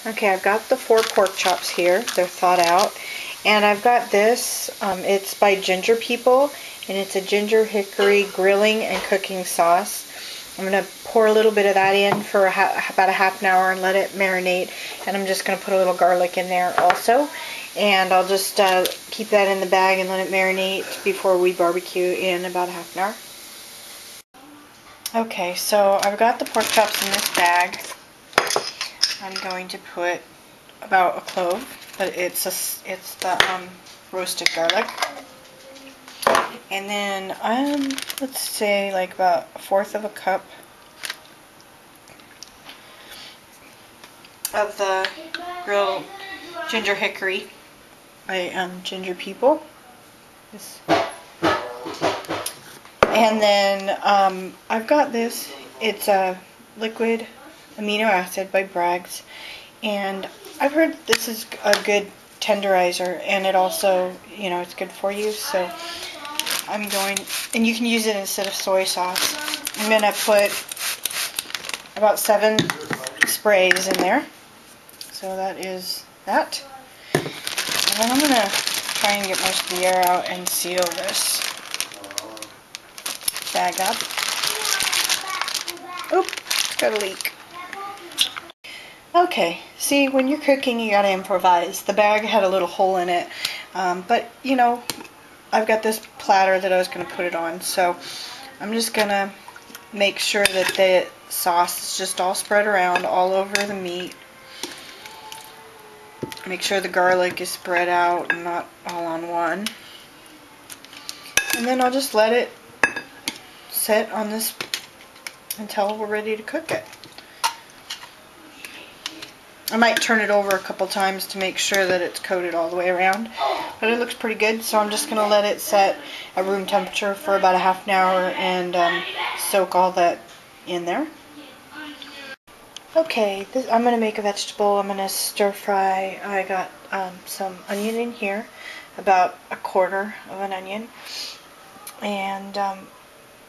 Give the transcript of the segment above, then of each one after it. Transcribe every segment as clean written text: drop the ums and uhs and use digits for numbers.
Okay, I've got the 4 pork chops here. They're thawed out. And I've got this, it's by Ginger People, and it's a ginger hickory grilling and cooking sauce. I'm going to pour a little bit of that in for about a half an hour and let it marinate. And I'm just going to put a little garlic in there also. And I'll just keep that in the bag and let it marinate before we barbecue in about a half an hour. Okay, so I've got the pork chops in this bag. I'm going to put about a clove, but it's the roasted garlic. And then let's say like about 1/4 of a cup of the grilled ginger hickory by Ginger People. And then I've got this. It's a liquid amino acid by Bragg's, and I've heard this is a good tenderizer, and it also, it's good for you. So and you can use it instead of soy sauce. I'm going to put about 7 sprays in there. So that is that. And then I'm going to try and get most of the air out and seal this bag up. Oop, got a leak. Okay, see, when you're cooking, you gotta improvise. The bag had a little hole in it, but I've got this platter that I was gonna put it on, so I'm just gonna make sure that the sauce is just all spread around all over the meat. Make sure the garlic is spread out and not all on one. And then I'll just let it sit on this until we're ready to cook it. I might turn it over a couple times to make sure that it's coated all the way around, but it looks pretty good, so I'm just going to let it set at room temperature for about a half an hour and soak all that in there. Okay, I'm going to make a vegetable. I'm going to stir fry. I got some onion in here, about 1/4 of an onion, and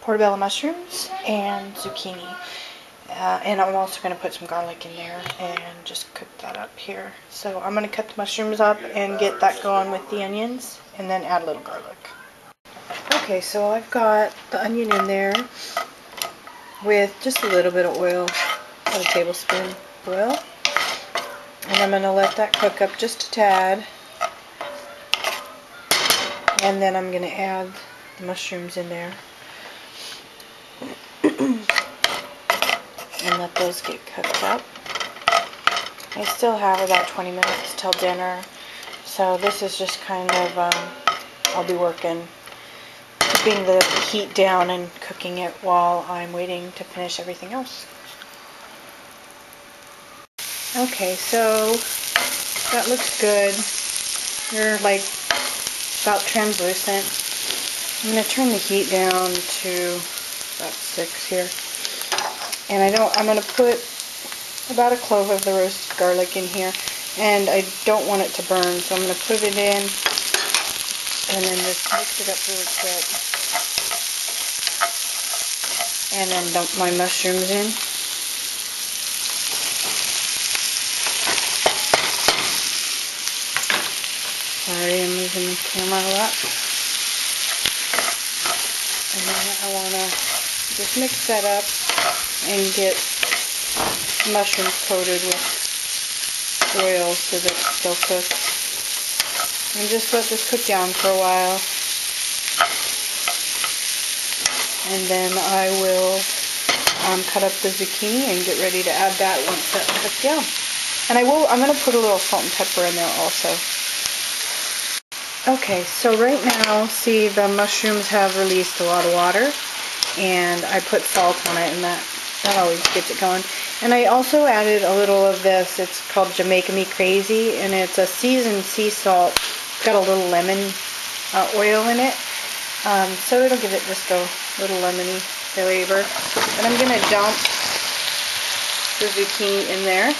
portobello mushrooms and zucchini. And I'm also going to put some garlic in there and just cook that up here. So I'm going to cut the mushrooms up and get that going with the onions and then add a little garlic. Okay, so I've got the onion in there with just a little bit of oil, about a tablespoon of oil. And I'm going to let that cook up just a tad. And then I'm going to add the mushrooms in there. And let those get cooked up. I still have about 20 minutes till dinner, so this is just kind of, I'll be keeping the heat down and cooking it while I'm waiting to finish everything else. Okay, so that looks good. They're like about translucent. I'm going to turn the heat down to about 6 here. And I'm going to put about a clove of the roasted garlic in here, and I don't want it to burn, so I'm going to put it in and then just mix it up really quick. And then dump my mushrooms in. Sorry, I'm moving the camera a lot. And then I want to just mix that up and get mushrooms coated with oil so that it's still cooked. And just let this cook down for a while. And then I will cut up the zucchini and get ready to add that once that's cooked down. And I'm going to put a little salt and pepper in there also. Okay, so right now, see, the mushrooms have released a lot of water, and I put salt on it, and that always gets it going. And I also added a little of this. It's called Jamaica Me Crazy, and it's a seasoned sea salt. It's got a little lemon oil in it, so it'll give it just a little lemony flavor. And I'm going to dump the zucchini in there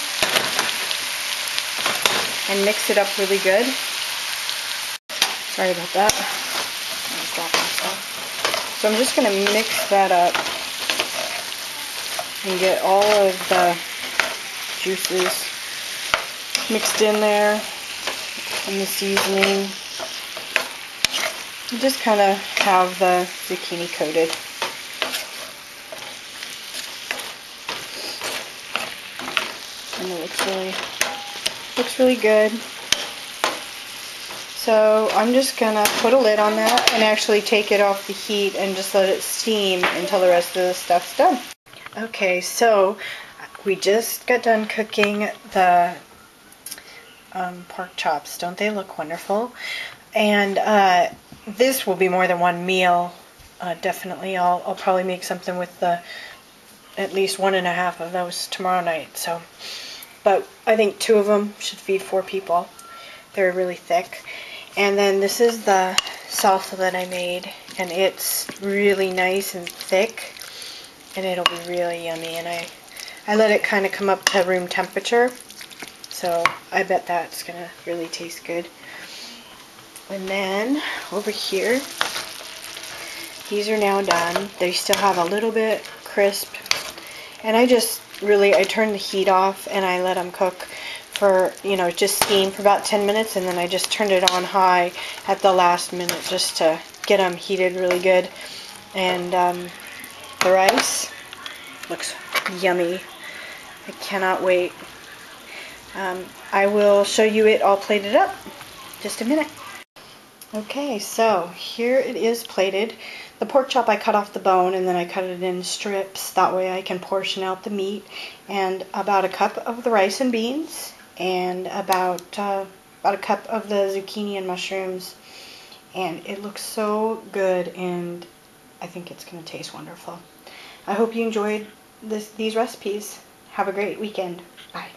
and mix it up really good. Sorry about that. So I'm just going to mix that up and get all of the juices mixed in there, and the seasoning. You just kind of have the zucchini coated. And it looks really good. So I'm just gonna put a lid on that and actually take it off the heat and just let it steam until the rest of the stuff's done. Okay, so we just got done cooking the pork chops. Don't they look wonderful? And this will be more than one meal. Definitely, I'll probably make something with at least 1.5 of those tomorrow night. So, but I think 2 of them should feed 4 people. They're really thick. And then this is the salsa that I made, and it's really nice and thick, and it'll be really yummy. And I let it kind of come up to room temperature, so I bet that's gonna really taste good. And then over here, these are now done. They still have a little bit crisp, and I turned the heat off and I let them cook for, just steam for about 10 minutes, and then I just turned it on high at the last minute just to get them heated really good. And the rice looks yummy. I cannot wait. I will show you it all plated up just a minute. Okay, so here it is plated. The pork chop, I cut off the bone and then I cut it in strips. That way I can portion out the meat. And about a cup of the rice and beans, and about a cup of the zucchini and mushrooms. And it looks so good, and I think it's going to taste wonderful. I hope you enjoyed these recipes. Have a great weekend. Bye.